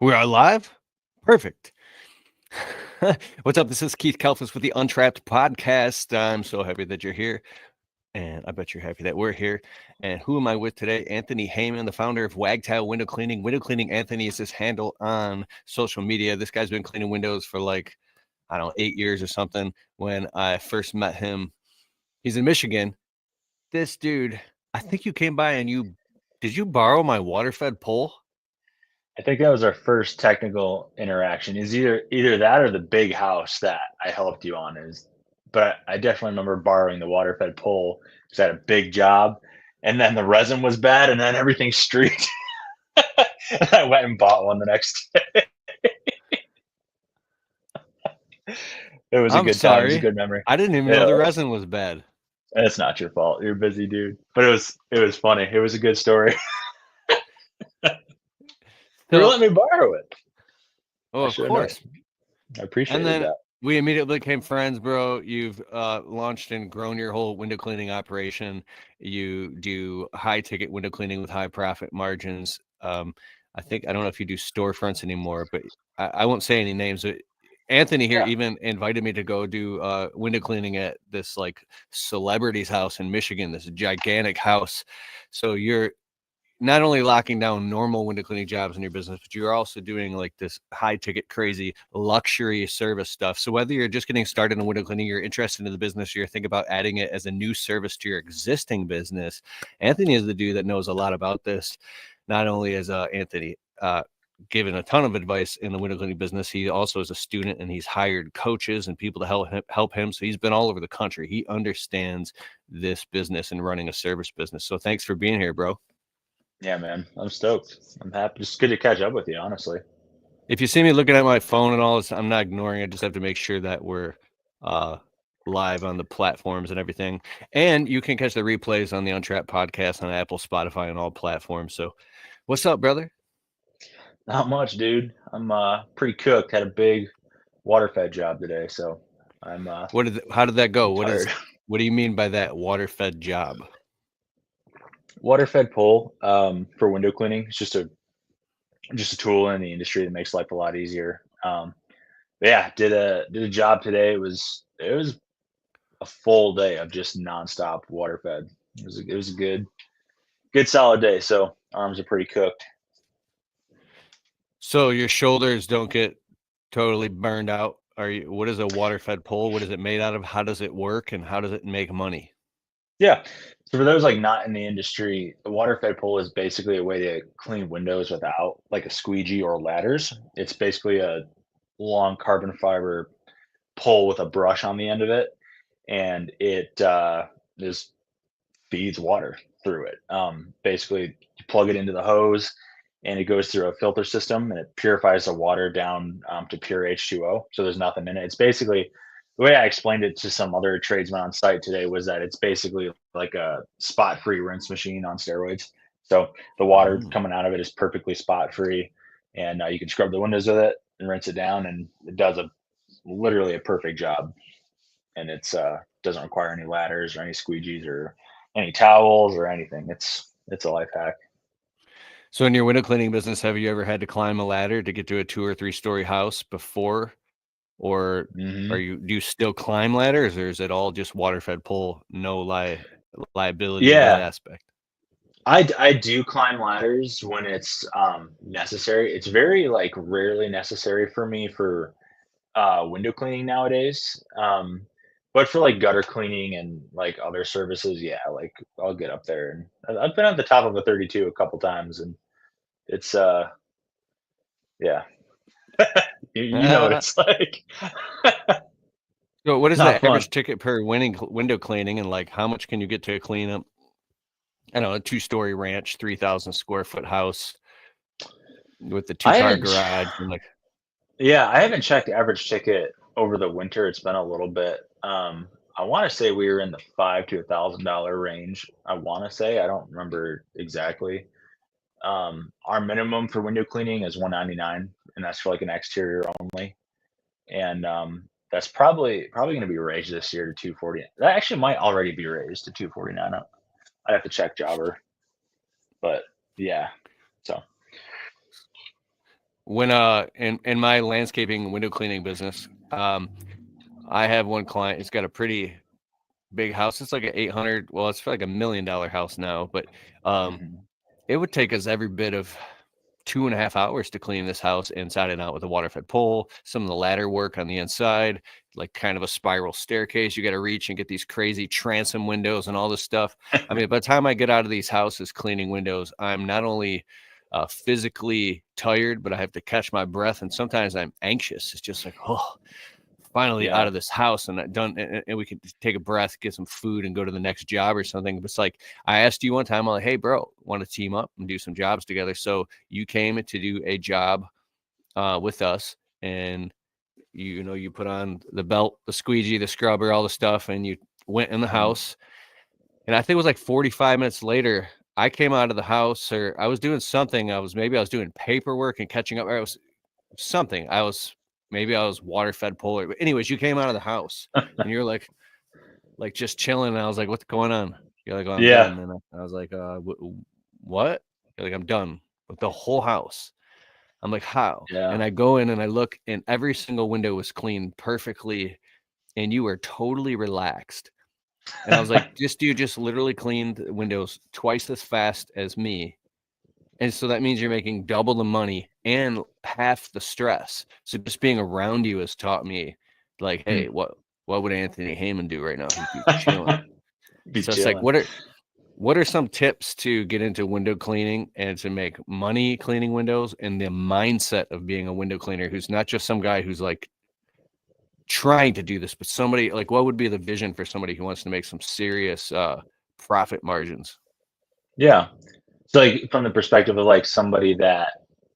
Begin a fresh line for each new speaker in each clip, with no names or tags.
We are live? Perfect. What's up? This is Keith Kalfas with the Untrapped Podcast. I'm so happy that you're here, and I bet you're happy that we're here. And who am I with today? Anthony Heyman, the founder of Wagtail Window Cleaning. Window Cleaning Anthony is his handle on social media. This guy's been cleaning windows for I don't know, 8 years or something. When I first met him, he's in Michigan. This dude, I think you came by and did you borrow my water-fed pole?
I think that was our first technical interaction. Is either that or the big house that I helped you on but I definitely remember borrowing the water fed pole because I had a big job, and then the resin was bad, and then everything streaked. And I went and bought one the next day. It was a
I'm
good time. It was a
sorry.
good memory.
I didn't even know
Yeah,
the resin was bad.
it's not your fault. You're a busy dude, but it was funny. It was a good story. You were
So,
letting me borrow it.
oh,
I
of
should have known.
course.
I
And
appreciated
then
that.
we immediately became friends, bro. You've launched and grown your whole window cleaning operation. You do high ticket window cleaning with high profit margins. I don't know if you do storefronts anymore, but I won't say any names. But Anthony here
Yeah.
even invited me to go do window cleaning at this like celebrity's house in Michigan, this gigantic house. So you're not only locking down normal window cleaning jobs in your business, but you're also doing like this high ticket, crazy luxury service stuff. So whether you're just getting started in window cleaning, you're interested in the business, you're thinking about adding it as a new service to your existing business, Anthony is the dude that knows a lot about this. Not only is Anthony given a ton of advice in the window cleaning business, he also is a student and he's hired coaches and people to help him. So he's been all over the country. He understands this business and running a service business. So thanks for being here, bro.
Yeah, man. I'm stoked. I'm happy. It's good to catch up with you, honestly.
If you see me looking at my phone and all this, I'm not ignoring it. I just have to make sure that we're uh, live on the platforms and everything. And you can catch the replays on the Untrapped podcast on Apple, Spotify, and all platforms. So, what's up, brother?
Not much, dude. I'm pretty cooked. Had a big water fed job today, so I'm
How did that go?
I'm tired.
What do you mean by that water fed job?
Water fed pole for window cleaning. It's just a tool in the industry that makes life a lot easier. But yeah, did a job today. It was a full day of just nonstop water fed. It was a good solid day. So arms are pretty cooked.
So your shoulders don't get totally burned out. What is a water fed pole? What is it made out of? How does it work? And how does it make money?
Yeah. So for those like not in the industry, a water fed pole is basically a way to clean windows without like a squeegee or ladders. It's basically a long carbon fiber pole with a brush on the end of it, and it just feeds water through it. Basically, you plug it into the hose, and it goes through a filter system, and it purifies the water down to pure H2O. So there's nothing in it. It's basically the way I explained it to some other tradesmen on site today was that it's basically like a spot-free rinse machine on steroids. So the water
Mm.
coming out of it is perfectly spot-free, and you can scrub the windows with it and rinse it down, and it does a literally a perfect job. And it's doesn't require any ladders or any squeegees or any towels or anything. It's a life hack.
So in your window cleaning business, have you ever had to climb a ladder to get to a 2 or 3 story house before? Or
Hmm.
do you still climb ladders, or is it all just water fed pole, no liability in that
Yeah,
aspect?
I do climb ladders when it's necessary. It's very like rarely necessary for me for window cleaning nowadays. But for like gutter cleaning and like other services, yeah, like I'll get up there and I've been at the top of a 32 a couple times, and it's yeah, you know what it's like.
So what is
Not
the
fun.
average ticket per window cleaning, and like how much can you get to clean up? I don't know, a 2 story ranch, 3,000 square foot house with the two
I
car
haven't
garage and like.
Yeah, I haven't checked average ticket over the winter. It's been a little bit. I want to say we were in the five to $1,000 range. I want to say I don't remember exactly. Our minimum for window cleaning is 199, and that's for like an exterior only. And that's probably going to be raised this year to 240. That actually might already be raised to 249. I'd have to check Jobber, but yeah. So
when in my landscaping window cleaning business, I have one client. It's got a pretty big house. It's like an 800. Well, it's like $1 million house now, but
Mhm.
it would take us every bit of 2.5 hours to clean this house inside and out with a water fed pole, some of the ladder work on the inside, like kind of a spiral staircase. You got to reach and get these crazy transom windows and all this stuff. I mean, by the time I get out of these houses cleaning windows, I'm not only physically tired, but I have to catch my breath. And sometimes I'm anxious. It's just like, oh, finally out
Yeah.
of this house and done, and we can take a breath, get some food, and go to the next job or something. But it's like I asked you one time, I'm like, hey, bro, want to team up and do some jobs together? So you came to do a job with us, and you put on the belt, the squeegee, the scrubber, all the stuff, and you went in the
Mhm.
house. And I think it was like 45 minutes later, I came out of the house, or I was doing something. I was doing paperwork and catching up. Or I was something. I was water fed polar. But anyways, you came out of the house and you're like just chilling. And I was like, what's going on? You're like, oh, I'm
Yeah.
done. And I was like, what? You're like, I'm done with the whole house. I'm like, how?
Yeah.
And I go in and I look, and every single window was cleaned perfectly, and you were totally relaxed. And I was like, this dude just literally cleaned the windows twice as fast as me. And so that means you're making double the money and half the stress. So just being around you has taught me, like,
Hmm.
hey, what would Anthony Heyman do right now? He'd be chilling.
Be
So it's like,
chilling.
what are some tips to get into window cleaning and to make money cleaning windows, and the mindset of being a window cleaner who's not just some guy who's like trying to do this, but somebody like, what would be the vision for somebody who wants to make some serious profit margins?
Yeah. So, like, from the perspective of, like, somebody that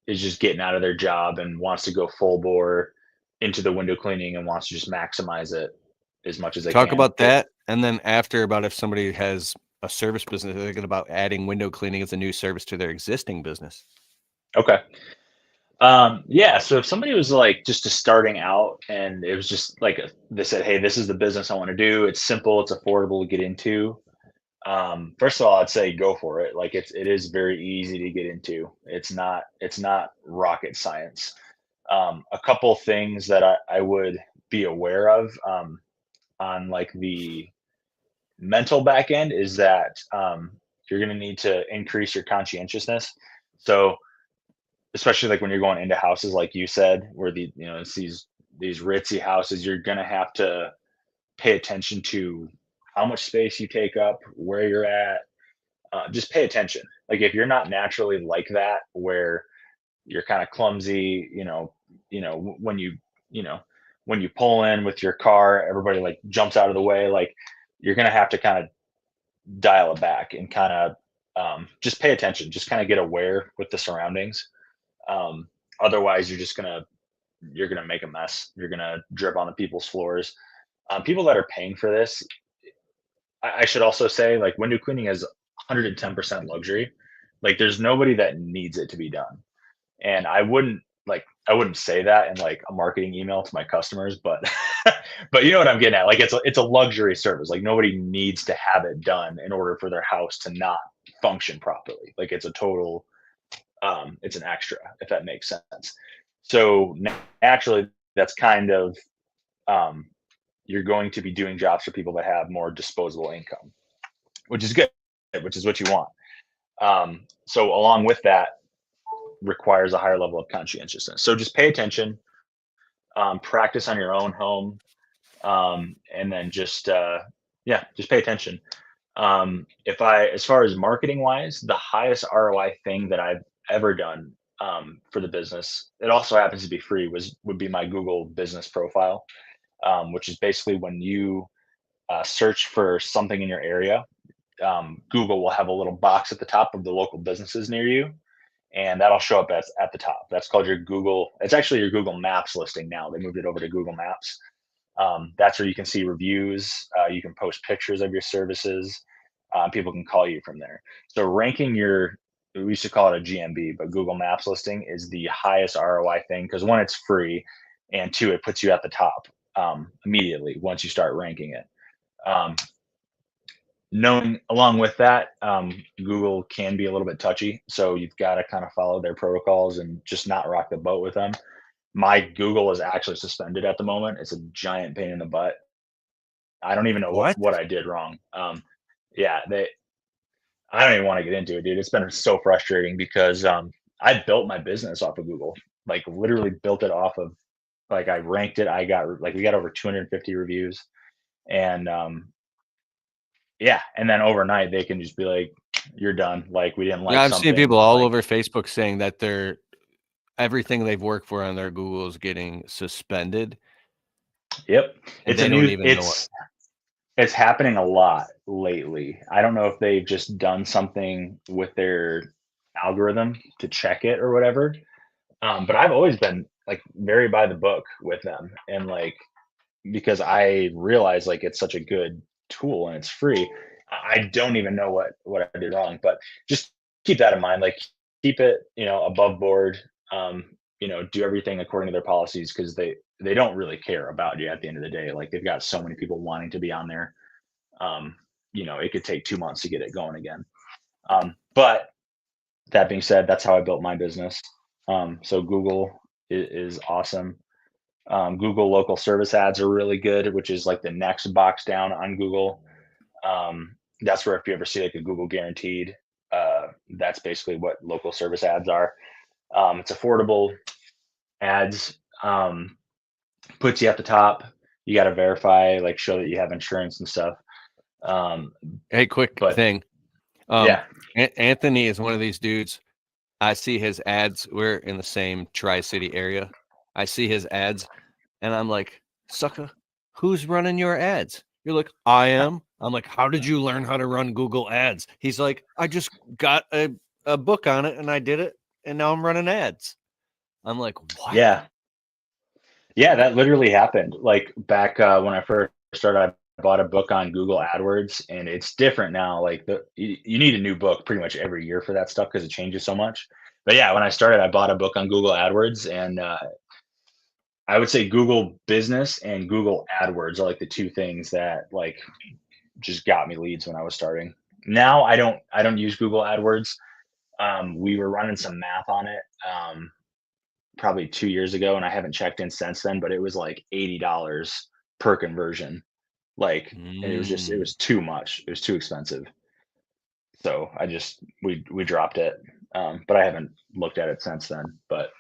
is just getting out of their job and wants to go full bore into the window cleaning and wants to just maximize it as much as they
Talk
can.
about that, and then after, about if somebody has a service business, they're thinking about adding window cleaning as a new service to their existing business.
Okay. Yeah, so if somebody was, like, just starting out and it was just like, they said, "Hey, this is the business I wanna do. It's simple, it's affordable to get into." First of all, I'd say go for it. Like, it is very easy to get into. It's not rocket science. A couple things that I would be aware of, on, like, the mental back end is that, you're gonna need to increase your conscientiousness. So, especially, like, when you're going into houses, like you said, where it's these ritzy houses, you're gonna have to pay attention to how much space you take up, where you're at, just pay attention. Like, if you're not naturally like that, where you're kind of clumsy, when you know, when you pull in with your car, everybody like jumps out of the way. Like, you're gonna have to kind of dial it back and kind of, just pay attention. Just kind of get aware with the surroundings. Um, Otherwise, you're gonna make a mess. You're gonna drip on the people's floors. People that are paying for this, I should also say, like, window cleaning is 110% luxury. Like, there's nobody that needs it to be done. And I wouldn't say that in, like, a marketing email to my customers, but but you know what I'm getting at. Like, it's a luxury service. Like, nobody needs to have it done in order for their house to not function properly. Like, it's a total, it's an extra, if that makes sense. So naturally, that's kind of, um, you're going to be doing jobs for people that have more disposable income, which is good, which is what you want. So along with that requires a higher level of conscientiousness. So just pay attention, practice on your own home, and then just, yeah, just pay attention. As far as marketing wise, the highest ROI thing that I've ever done, for the business, it also happens to be free, would be my Google business profile, which is basically when you search for something in your area, Google will have a little box at the top of the local businesses near you, and that'll show up at the top. That's called your Google. It's actually your Google Maps listing now. They moved it over to Google Maps. That's where you can see reviews. You can post pictures of your services. People can call you from there. So ranking we used to call it a GMB, but Google Maps listing is the highest ROI thing because, one, it's free, and two, it puts you at the top, immediately once you start ranking it. Um, knowing along with that, Google can be a little bit touchy, so you've got to kind of follow their protocols and just not rock the boat with them. My Google is actually suspended at the moment. It's a giant pain in the butt. I don't even know
What?
what I did wrong. Yeah, they. I don't even want to get into it, dude. It's been so frustrating because I built my business off of Google, like literally built it off of like I ranked it. I got like we got over 250 reviews, and yeah, and then overnight they can just be like, "You're done." Like we didn't
Yeah,
like
I've seen people
something.
all
Like,
over Facebook saying that their everything they've worked for on their Google is getting suspended,
yep,
and
it's a
they don't
new.
even know it.
It's happening a lot lately. I don't know if they've just done something with their algorithm to check it or whatever. But I've always been like very by the book with them, and like because I realize like it's such a good tool and it's free. I don't even know what I did wrong, but just keep that in mind. Like keep it, above board. Do everything according to their policies because they don't really care about you at the end of the day. Like they've got so many people wanting to be on there. Um, it could take 2 months to get it going again. But that being said, that's how I built my business. So Google is awesome. Google local service ads are really good, which is like the next box down on Google. That's where if you ever see like a Google guaranteed, that's basically what local service ads are. It's affordable ads, puts you at the top. You got to verify, like show that you have insurance and stuff. Um,
Hey, quick
but
thing.
yeah,
Anthony is one of these dudes. I see his ads. We're in the same Tri-City area. I see his ads, and I'm like, sucker, who's running your ads? You're like, I am. I'm like, how did you learn how to run Google ads? He's like, I just got a book on it and I did it, and now I'm running ads. I'm like, what?
yeah, yeah, that literally happened. Like back when I first started, I bought a book on Google AdWords, and it's different now. Like you need a new book pretty much every year for that stuff because it changes so much. But yeah, when I started, I bought a book on Google AdWords, and I would say Google Business and Google AdWords are like the two things that like just got me leads when I was starting. Now I don't use Google AdWords. We were running some math on it. Probably 2 years ago, and I haven't checked in since then, but it was like $80 per conversion. Like, and it
Mm.
was too much. It was too expensive. So we dropped it. But I haven't looked at it since then. But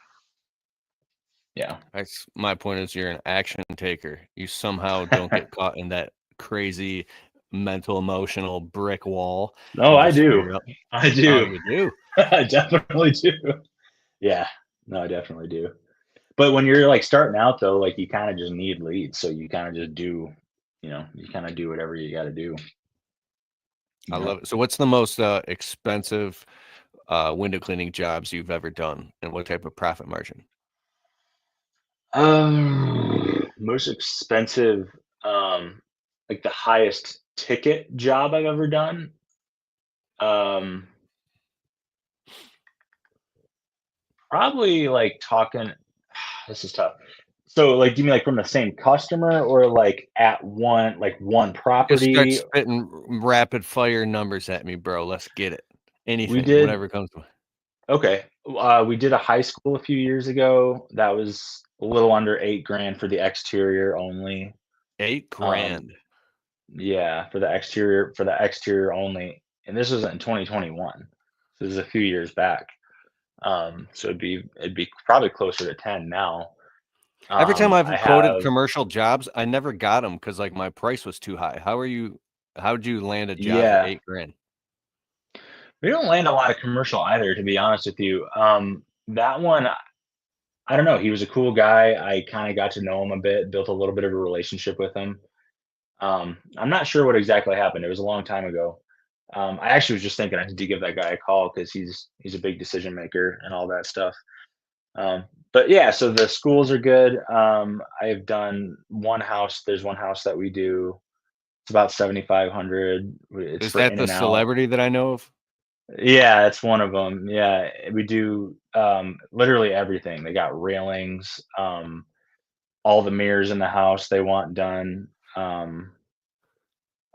yeah.
That's my point is you're an action taker. You somehow don't get caught in that crazy mental emotional brick wall.
No,
You
I
just
do.
figure out,
I
oh,
do.
you do.
I definitely do. Yeah. No, I definitely do. But when you're like starting out though, like you kind of just need leads. So you kind of just do, you kind of do whatever you got to do,
I
you know?
love it. So what's the most expensive window cleaning jobs you've ever done, and what type of profit margin?
Most expensive, like the highest ticket job I've ever done. Um, Probably like talking. This is tough. So, like, do you mean like from the same customer or like at one
Just start
property?
spitting rapid fire numbers at me, bro. Let's get it.
We
Anything,
did
whatever comes to
okay. We did a high school a few years ago. That was a little under 8 grand for the exterior only.
eight
Um,
grand.
yeah, for the exterior only, and this was in 2021. So this is a few years back. So it'd be probably closer to 10 now.
Every time
I
I've quoted
have
commercial jobs, I never got them because like my price was too high. How'd you land a job for
yeah,
8 grand?
we don't land a lot of commercial either, to be honest with you. That one, I don't know. He was a cool guy. I kind of got to know him a bit, built a little bit of a relationship with him. I'm not sure what exactly happened. It was a long time ago. I actually was just thinking I need to give that guy a call because he's a big decision maker and all that stuff. But yeah, so the schools are good. I've done one house. There's one house that we do. It's about 7,500. It's
Is
for
that
in
the
and out.
celebrity that I know of?
Yeah, it's one of them. Yeah, we do literally everything. They got railings, all the mirrors in the house they want done. Um,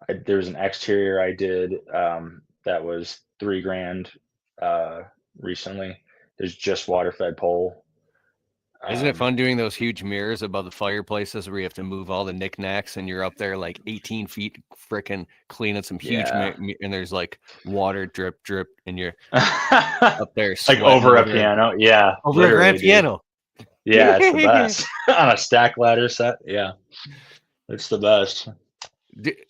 There was an exterior I did, that was 3 grand, uh, recently. There's just water fed pole.
Isn't it
Um,
fun doing those huge mirrors above the fireplaces where you have to move all the knickknacks and you're up there like 18 feet frickin' cleaning some huge
yeah.
and there's like water drip drip and you're up there
Like
sweating
over a piano. Yeah,
over a grand
literally, dude.
piano.
Yeah, it's the best. On a stack ladder set. Yeah, it's the best.
D-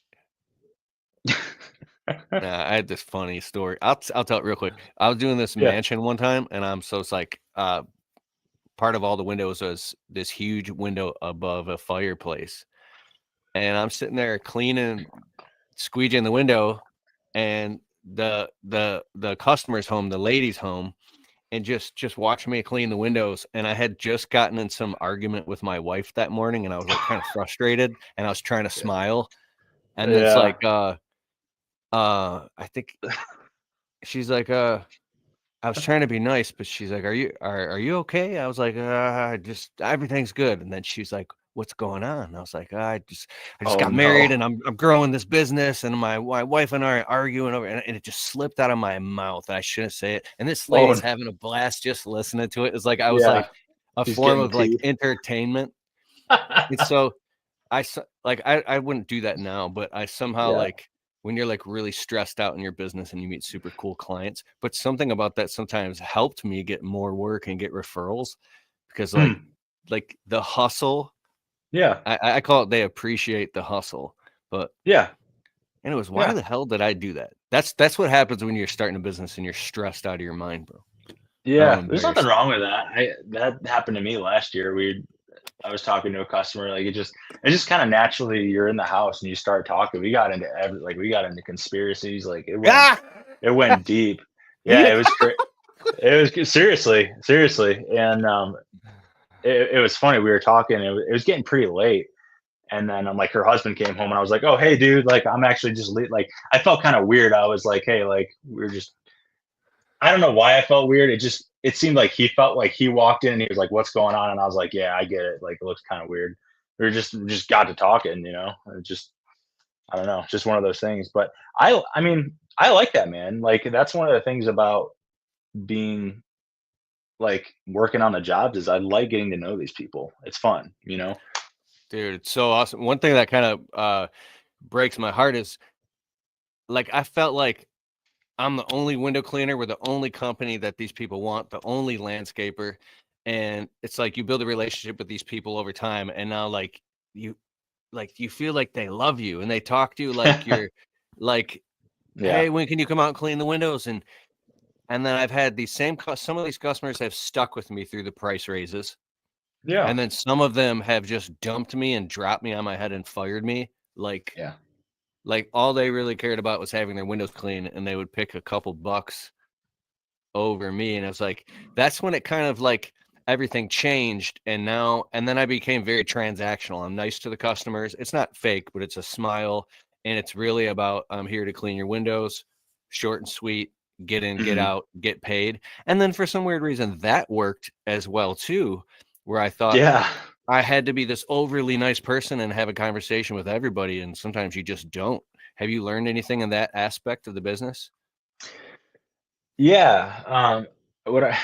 I had this funny story. I'll tell it real quick. I was doing this
Yeah.
mansion one time, and it's like part of all the windows was this huge window above a fireplace, and I'm sitting there cleaning, squeegeeing the window, and the customer's home, the lady's home, and just watching me clean the windows. And I had just gotten in some argument with my wife that morning, and I was like kind of frustrated, and I was trying to smile, and then it's
Yeah.
like I think she's like I was trying to be nice, but she's like, are you okay?" I was like, just everything's good." And then she's like, "What's going on?" I was like, I just
Oh
got married,
no.
and I'm growing this business, and my wife and I are arguing over," and it just slipped out of my mouth. I shouldn't say it. And this lady's
Oh
having a blast just listening to it. It's like I was
yeah.
like a
He's
form
getting
of like
teeth.
entertainment. And so like I wouldn't do that now, but I somehow
Yeah.
like when you're like really stressed out in your business and you meet super cool clients, but something about that sometimes helped me get more work and get referrals because
Hmm.
like the hustle,
Yeah.
I call it, they appreciate the hustle. But
Yeah.
and it was, why
Yeah.
the hell did I do that? That's what happens when you're starting a business and you're stressed out of your mind, bro. I'm
Yeah. There's nothing
embarrassed.
wrong with that. That happened to me last year. I was talking to a customer, like it just kind of naturally you're in the house and you start talking. We got into conspiracies, like
Ah!
it went deep. Yeah,
Yeah.
it was great. Seriously. And it was funny. We were talking, it was getting pretty late. And then like her husband came home and I was like, "Oh, hey dude, like I'm actually just like I felt kind of weird. I was like, "Hey, like we're just I don't know why I felt weird. It seemed like he felt like he walked in and he was like, "What's going on?" And I was like, "Yeah, I get it. Like it looks kind of weird." We just got to talking, you know. It just I don't know, just one of those things. But I mean, I like that, man. Like that's one of the things about being like working on the jobs is I like getting to know these people. It's fun, you know.
Dude, it's so awesome. One thing that kind of breaks my heart is like I felt like I'm the only window cleaner. We're the only company that these people want, the only landscaper. And it's like you build a relationship with these people over time. And now you you feel like they love you and they talk to you like you're like,
Yeah.
"Hey, when can you come out and clean the windows?" And then I've had some of these customers have stuck with me through the price raises.
Yeah.
And then some of them have just dumped me and dropped me on my head and fired me.
Yeah.
Like all they really cared about was having their windows clean, and they would pick a couple bucks over me. And I was like, that's when it kind of like everything changed. And then I became very transactional. I'm nice to the customers. It's not fake, but it's a smile. And it's really about, I'm here to clean your windows, short and sweet, get in, get
Mhm.
out, get paid. And then for some weird reason, that worked as well too, where I thought
Yeah.
I had to be this overly nice person and have a conversation with everybody. And sometimes you just don't. Have you learned anything in that aspect of the business?
Yeah. What I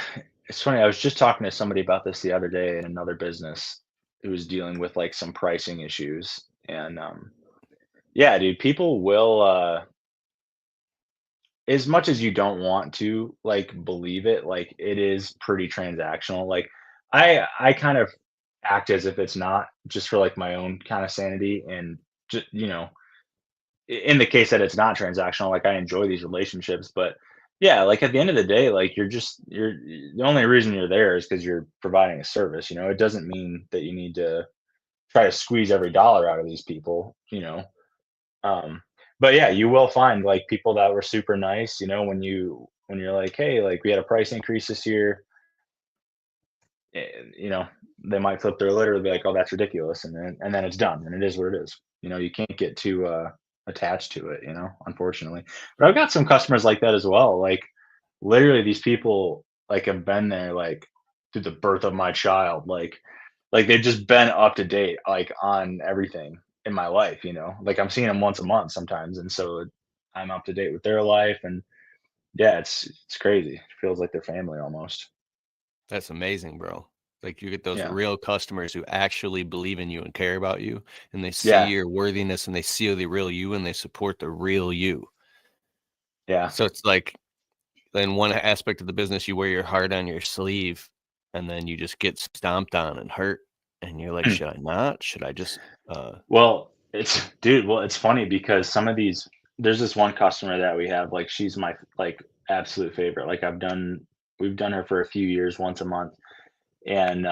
it's funny, I was just talking to somebody about this the other day in another business who was dealing with like some pricing issues. And yeah, dude, people will as much as you don't want to like believe it, like it is pretty transactional. Like I kind of act as if it's not just for like my own kind of sanity and just, you know, in the case that it's not transactional, like I enjoy these relationships, but yeah, like at the end of the day, like you're the only reason you're there is because you're providing a service. You know, it doesn't mean that you need to try to squeeze every dollar out of these people. You know, um, but yeah, you will find like people that were super nice. You know, when you're like, hey, like we had a price increase this year, you know, they might flip their lid or be like, "Oh, that's ridiculous," and then it's done, and it is what it is. You know, you can't get too attached to it. You know, unfortunately. But I've got some customers like that as well. Like literally, these people like have been there like through the birth of my child. Like they've just been up to date like on everything. in my life, you know? Like, I'm seeing them once a month sometimes, and so I'm up to date with their life, and yeah, it's crazy. It feels like their family almost.
That's amazing, bro. Like you get those
Yeah.
real customers who actually believe in you and care about you, and they see
Yeah.
your worthiness and they see the real you and they support the real you.
Yeah.
So it's like in one aspect of the business, you wear your heart on your sleeve, and then you just get stomped on and hurt, and you're like, should I not? Should I just?
Well, it's funny because some of these there's this one customer that we have, like, she's my, like, absolute favorite. Like, we've done her for a few years, once a month, and,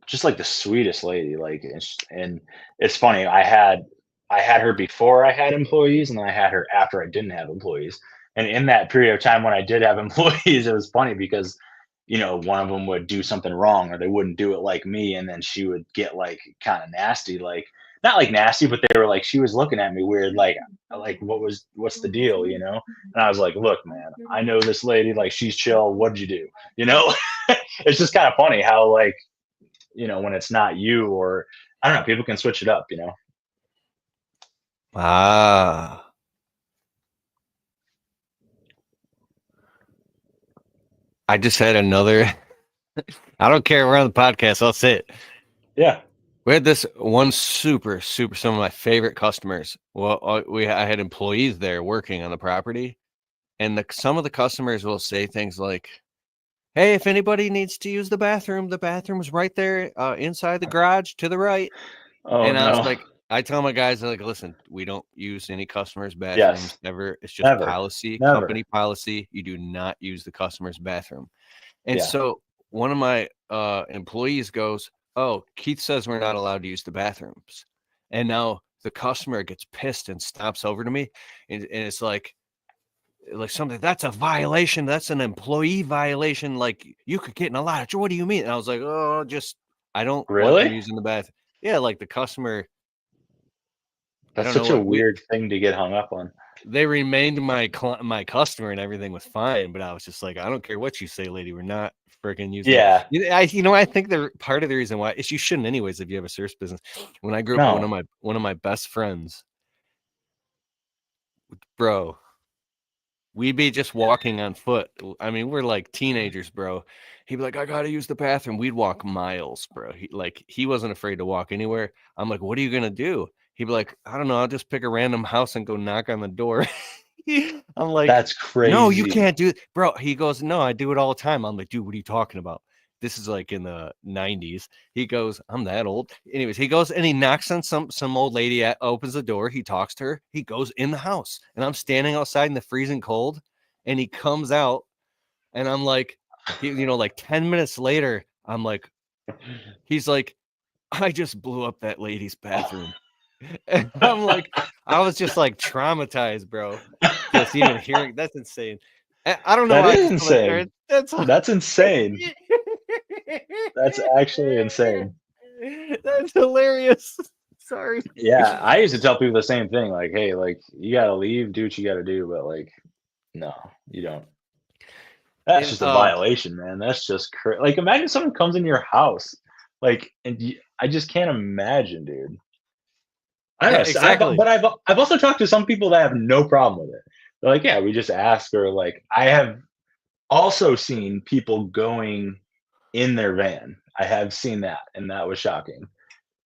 just, like, the sweetest lady, like, and it's funny, I had her before I had employees, and then I had her after I didn't have employees, and in that period of time when I did have employees, it was funny because, one of them would do something wrong or they wouldn't do it like me, and then she would get, like, kinda nasty, like, not like nasty, but they were like, she was looking at me weird, like, what's the deal, you know? And I was like, "Look, man, I know this lady, like, she's chill. What'd you do?" You know? It's just kind of funny how, like, when it's not you, or I don't know, people can switch it up, you know?
Ah, I just had another. I don't care. We're on the podcast. I'll say it.
Yeah.
We had this one super, super, some of my favorite customers. Well, I had employees there working on the property, and some of the customers will say things like, "Hey, if anybody needs to use the bathroom's right there inside the garage to the right."
Oh,
And I was
no.
like, I tell my guys, like, listen, we don't use any customers' bathrooms
Yes.
ever. It's just
Never.
policy,
Never.
company policy. You do not use the customer's bathroom. And
Yeah.
so one of my employees goes, "Oh, Keith says we're not allowed to use the bathrooms." And now the customer gets pissed and stops over to me, and it's like something that's a violation. That's an employee violation. Like you could get in a lot of trouble. What do you mean? And I was like, oh, just I don't want them
Really?
using the bathroom. Yeah, like the customer. I
That's
don't know
such a
what we.
weird thing to get hung up on.
They remained my customer and everything was fine, but I was just like, I don't care what you say, lady. We're not freaking using the.
Yeah.
I think the part of the reason why is you shouldn't anyways if you have a service business. When I grew up,
No.
one of my best friends, bro, we'd be just walking on foot. I mean, we're like teenagers, bro. He'd be like, I gotta use the bathroom. We'd walk miles, bro. He wasn't afraid to walk anywhere. I'm like, what are you gonna do? He'd be like, I don't know, I'll just pick a random house and go knock on the door. I'm like,
That's
no, you
crazy.
can't do it. Bro, he goes, no, I do it all the time. I'm like, dude, what are you talking about? This is like in the 90s. He goes, I'm that old. Anyways, he goes and he knocks on some old lady, opens the door. He talks to her. He goes in the house, and I'm standing outside in the freezing cold, and he comes out, and I'm like, like 10 minutes later, I'm like, he's like, I just blew up that lady's bathroom. And I'm like, I was just like traumatized, bro. Just even hearing that's insane. I don't know
That
why I
is
just want to share
insane.
it. That's
That's insane. That's actually insane.
that's hilarious. Sorry.
Yeah, I used to tell people the same thing, like, "Hey, like, you gotta leave, do what you gotta do," but, like, no, you don't. That's
And
just a violation, man. That's just like, imagine someone comes in your house, like, and I just can't imagine, dude. I don't
yeah,
know.
exactly.
I've also talked to some people that have no problem with it. They're like, "Yeah, we just ask," or like, I have also seen people going in their van. I have seen that, and that was shocking.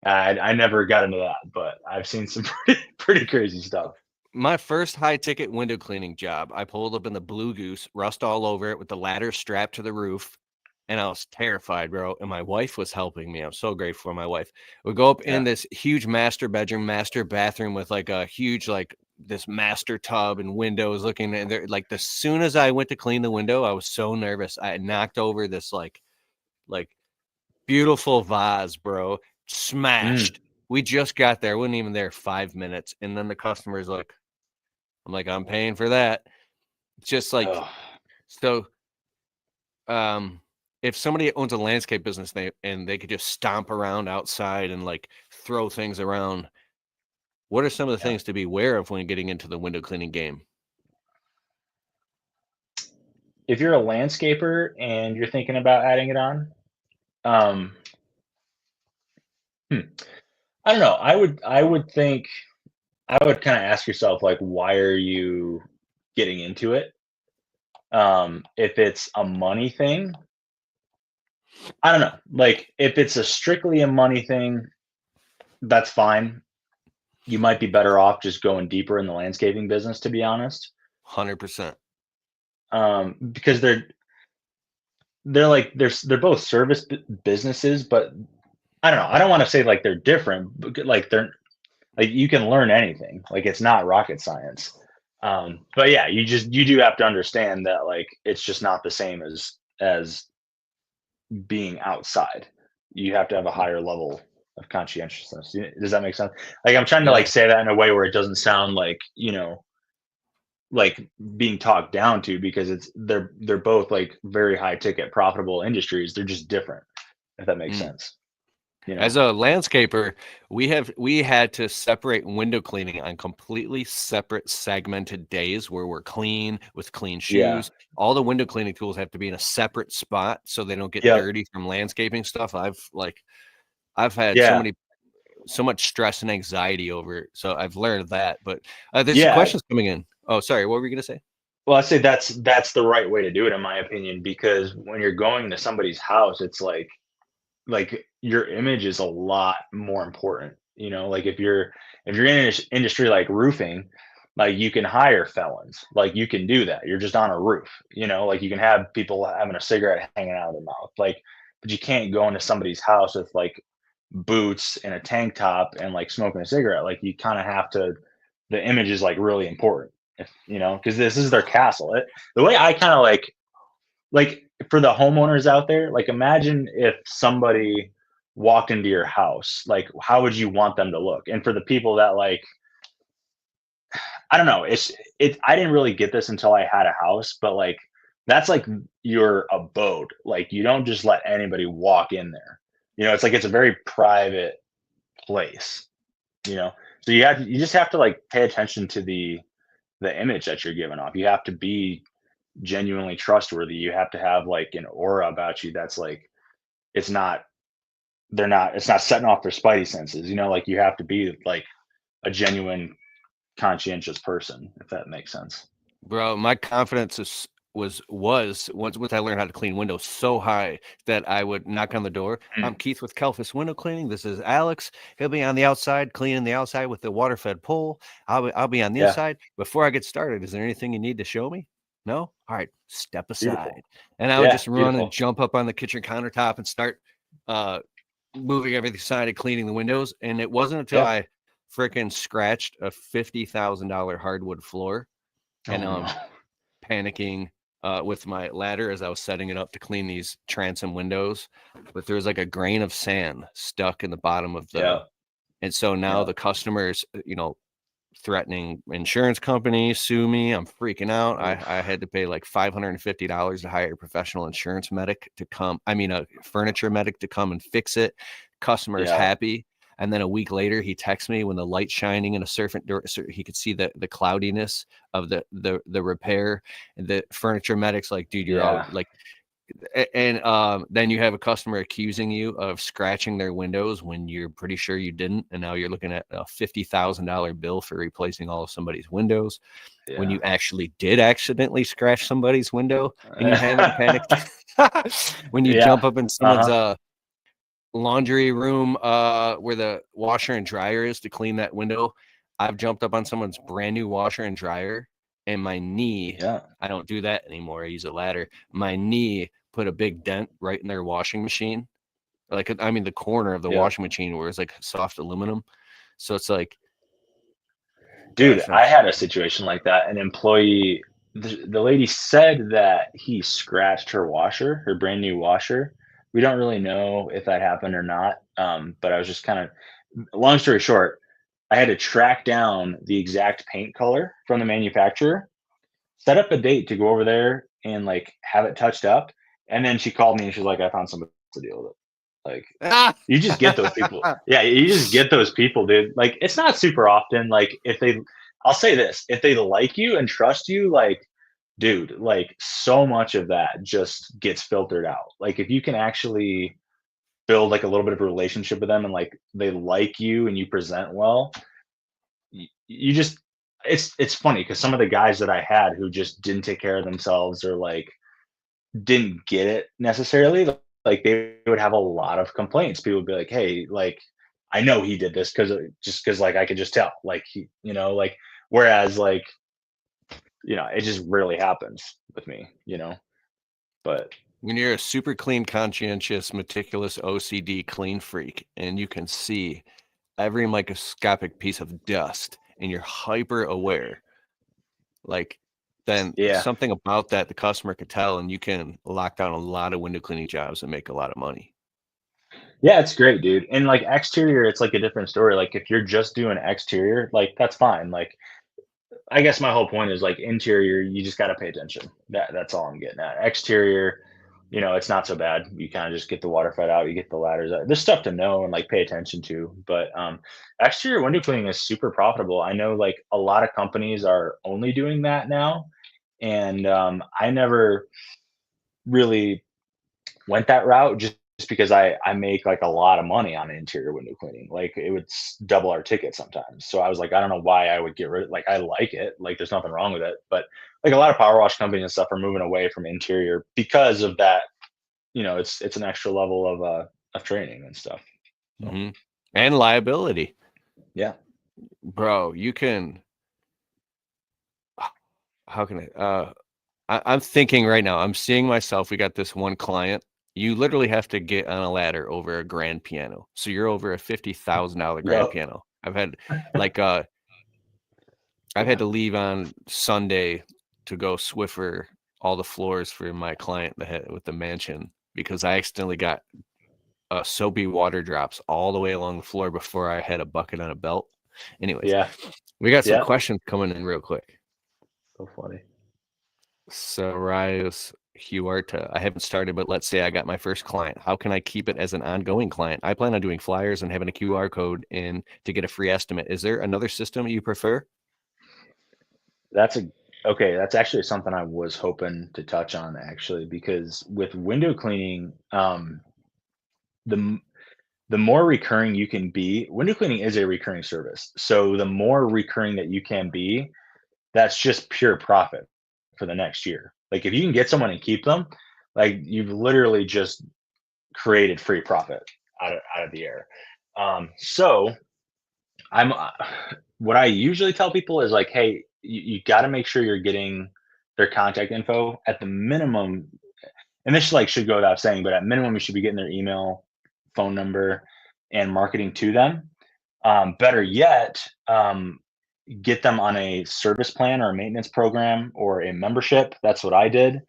I never got into that, but I've seen some pretty crazy stuff.
My first high ticket window cleaning job, I pulled up in the Blue Goose, rust all over it with the ladder strapped to the roof. And I was terrified, bro. And my wife was helping me. I'm so grateful for my wife. We go up in
Yeah.
this huge master bedroom, master bathroom with like a huge, like this master tub and windows looking at there. Like, as soon as I went to clean the window, I was so nervous. I had knocked over this like beautiful vase, bro.
Mm.
Smashed. We just got there. Wasn't even there 5 minutes. And then the customer's like, I'm like, I'm paying for that. It's just like,
Oh,
so um if somebody owns a landscape business and they could just stomp around outside and like throw things around, what are some of the
yeah.
things to be aware of when getting into the window cleaning game?
If you're a landscaper and you're thinking about adding it on, um, hmm, I don't know. I would think I would kind of ask yourself like, why are you getting into it? If it's a money thing, I don't know. Like if it's a strictly a money thing, that's fine. You might be better off just going deeper in the landscaping business, to be honest.
100%.
Because they're like they're both service businesses, but I don't know. I don't want to say like they're different, but like they're like you can learn anything. Like it's not rocket science. But yeah, you do have to understand that like it's just not the same as being outside. You have to have a higher level of conscientiousness. Does that make sense? Like I'm trying to like
Yeah.
say that in a way where it doesn't sound like, like being talked down to, because they're both like very high ticket profitable industries. They're just different, if that makes
Mm.
sense. You
As
know?
a landscaper, we had to separate window cleaning on completely separate segmented days where we're clean with clean
Yeah.
shoes. All the window cleaning tools have to be in a separate spot so they don't get
Yep.
dirty from landscaping stuff. I've had
Yeah.
so much stress and anxiety over it. So I've learned that. But there's some
Yeah.
questions coming in. Oh, sorry. What were you gonna say?
Well, I say that's the right way to do it, in my opinion, because when you're going to somebody's house, it's like your image is a lot more important. Like if you're in an industry like roofing, like you can hire felons, like you can do that. You're just on a roof, like you can have people having a cigarette hanging out of their mouth, like, but you can't go into somebody's house with like boots and a tank top and like smoking a cigarette. Like you kind of have to. The image is like really important, if because this is their castle. The way I kind of like for the homeowners out there, like imagine if somebody walked into your house, like how would you want them to look? And for the people that like, I don't know, I didn't really get this until I had a house, but like that's like your abode. Like you don't just let anybody walk in there. It's like it's a very private place, you know. So you just have to like pay attention to the image that you're giving off. You have to be genuinely trustworthy. You have to have like an aura about you that's like it's not it's not setting off their spidey senses, like you have to be like a genuine conscientious person, if that makes sense.
Bro, my confidence was once I learned how to clean windows so high that I would knock on the door. I'm
Mm,
Keith with Kelfis Window Cleaning. This is Alex. He'll be on the outside cleaning the outside with the water fed pole. I'll be on the
yeah,
inside. Before I get started, is there anything you need to show me? No? All right, step
beautiful.
aside. And I would
Yeah,
just run and
beautiful.
jump up on the kitchen countertop and start uh moving everything aside and cleaning the windows. And it wasn't until
Yeah.
I freaking scratched a $50,000 hardwood floor and
Oh no.
panicking with my ladder as I was setting it up to clean these transom windows, but there was like a grain of sand stuck in the bottom of
Yeah.
and so now
Yeah.
the customers, threatening insurance company, sue me. I'm freaking out. I
Oof.
had to pay like $550 to hire a professional insurance medic to come. I mean, a furniture medic to come and fix it. Customer's
Yeah.
happy. And then a week later, he texts me when the light's shining in a certain so he could see the cloudiness of the repair. And the furniture medic's like, dude, you're all
Yeah.
like, and then you have a customer accusing you of scratching their windows when you're pretty sure you didn't, and now you're looking at a $50,000 bill for replacing all of somebody's windows when
Yeah.
you actually did accidentally scratch somebody's window and you haven't panicked. When you
Yeah.
jump up in someone's
Uh-huh.
laundry room where the washer and dryer is to clean that window. I've jumped up on someone's brand new washer and dryer, and my knee,
Yeah.
I don't do that anymore. I use a ladder. My knee put a big dent right in their washing machine. Like, I mean, the corner of the
Yeah.
washing machine where it's like soft aluminum. So it's like,
Dude,
so
I had a situation like that. An employee, the lady said that he scratched her washer, her brand new washer. We don't really know if that happened or not. But I was just kind of, long story short, I had to track down the exact paint color from the manufacturer, set up a date to go over there and like have it touched up. And then she called me and she's like, I found somebody to deal with it. Like,
ah!
you just get those people. Yeah, you just get those people, dude. Like, it's not super often. Like, I'll say this, if they like you and trust you, like, dude, like, so much of that just gets filtered out. Like, if you can actually build like a little bit of a relationship with them and like they like you and you present well, you just it's funny because some of the guys that I had who just didn't take care of themselves or like didn't get it necessarily, like they would have a lot of complaints. People would be like, "Hey, like I know he did this because like I could just tell." Like he, like whereas like, it just rarely happens with me, But
When you're a super clean, conscientious, meticulous OCD clean freak, and you can see every microscopic piece of dust, and you're hyper aware, like then
yeah.
something about that the customer could tell, and you can lock down a lot of window cleaning jobs and make a lot of money.
Yeah, it's great, dude. And like exterior, it's like a different story. Like if you're just doing exterior, like that's fine. Like I guess my whole point is like interior, you just got to pay attention. That's all I'm getting at. Exterior, it's not so bad. You kind of just get the water fed out, you get the ladders out. There's stuff to know and like pay attention to, but exterior window cleaning is super profitable. I know like a lot of companies are only doing that now, and I never really went that route just because I make like a lot of money on interior window cleaning. Like it would double our ticket sometimes. So I was like, I don't know why I would get rid of like I like it. Like there's nothing wrong with it. But like a lot of power wash companies and stuff are moving away from interior because of that. It's an extra level of training and stuff. So,
Hmm. And liability.
yeah.
Bro, you can how can I'm thinking right now, I'm seeing myself. We got this one client. You literally have to get on a ladder over a grand piano. So you're over a $50,000 grand
Yep.
piano. I've had like I've had to leave on Sunday to go Swiffer all the floors for my client with the mansion because I accidentally got soapy water drops all the way along the floor before I had a bucket on a belt. Anyways,
Yeah.
we got some
Yeah.
questions coming in real quick.
So funny.
Sarius Huerta. I haven't started, but let's say I got my first client. How can I keep it as an ongoing client? I plan on doing flyers and having a QR code in to get a free estimate. Is there another system you prefer?
Okay, that's actually something I was hoping to touch on actually, because with window cleaning, the m- the more recurring you can be, window cleaning is a recurring service. So the more recurring that you can be, that's just pure profit for the next year. Like if you can get someone and keep them, like you've literally just created free profit out of the air. So I'm what I usually tell people is like, hey, you got to make sure you're getting their contact info at the minimum, and this like should go without saying, but at minimum, you should be getting their email, phone number, and marketing to them. Better yet, get them on a service plan or a maintenance program or a membership. That's what I did,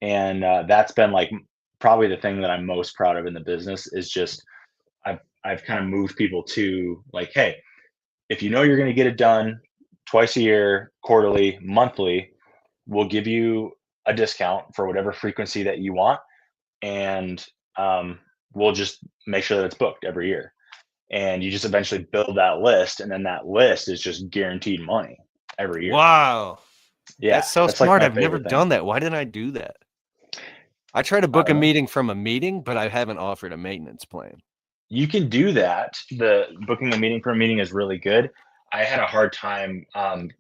and that's been like probably the thing that I'm most proud of in the business is just I've kind of moved people to like, hey, if you know you're going to get it done twice a year, quarterly, monthly, we'll give you a discount for whatever frequency that you want, and we'll just make sure that it's booked every year. And you just eventually build that list, and then that list is just guaranteed money every year.
Wow.
Yeah,
That's so
that's like
smart.
my
I've never
favorite thing.
done that. Why didn't I do that? I try to
I
book a
don't know.
meeting from a meeting, but I haven't offered a maintenance plan.
You can do that. The booking a meeting for a meeting is really good. I had a hard time